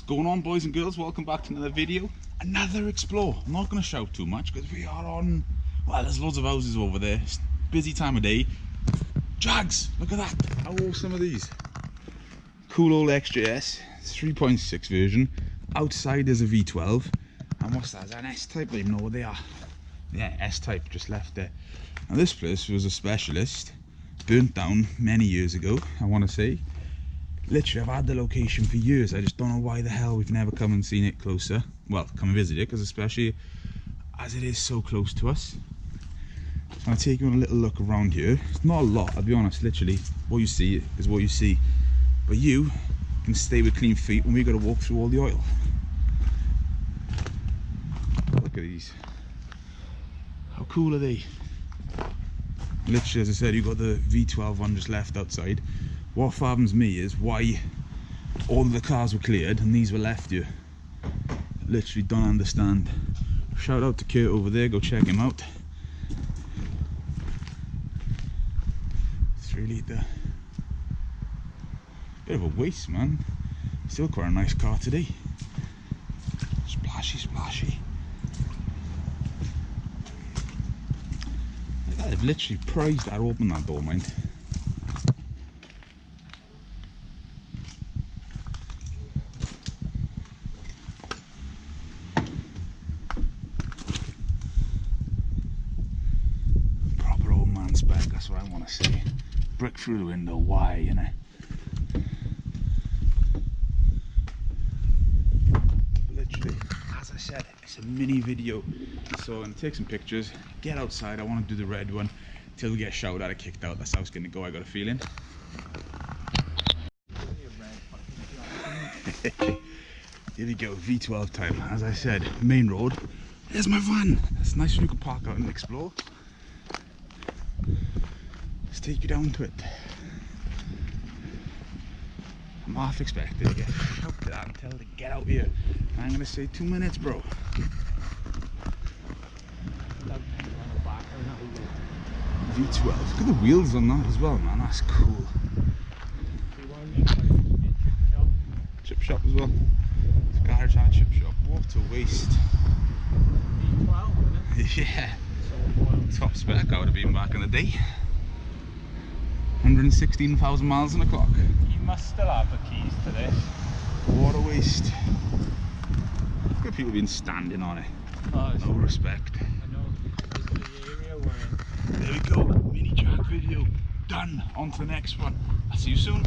What's going on, boys and girls? Welcome back to another video, another explore. I'm not going to shout too much because we are on, well, there's loads of houses over there. It's busy time of day. Jags, look at that. How awesome are these? Cool old XJS 3.6 version. Outside is a V12, and what's that? Is that an S-type? I don't even know what they are. Yeah, S-type, just left there. Now this place was a specialist, burnt down many years ago, I want to say. Literally, I've had the location for years. I just don't know why the hell we've never come and seen it closer. Well, come and visit it, because especially as it is so close to us. So I'll take you on a little look around here. It's not a lot, I'll be honest. Literally, what you see is what you see. But you can stay with clean feet when we got to walk through all the oil. Look at these. How cool are they? Literally, as I said, you've got the V12 one just left outside. What fathoms me is why all of the cars were cleared and these were left here. Literally don't understand. Shout out to Kurt over there, go check him out. 3 litre. Bit of a waste, man. Still quite a nice car today. Splashy, splashy. I've literally prized that open, that door, mind. Proper old man spec, that's what I want to say. Brick through the window, why, you know? Literally, as I said, it's a mini video, so I'm going to take some pictures, get outside. I want to do the red one till we get shouted at or kicked out. That's how it's going to go, I got a feeling. Here we go, V12 time. As I said, main road. There's my van. It's nice when you can park out and explore. Let's take you down to it. I'm half expected to get shouted at and tell to get out here. I'm going to say 2 minutes, bro. V12. Look at the wheels on that as well, man. That's cool. Chip shop as well. It's a garage and a chip shop. What a waste. V12, isn't it? Yeah. Top spec I would have been back in the day. 116,000 miles on the clock. You must still have the keys to this. What a waste. Look at people been standing on it. Oh, no respect. I know. This is the area we're in. There we go. Mini Jag video done. On to the next one. I'll see you soon.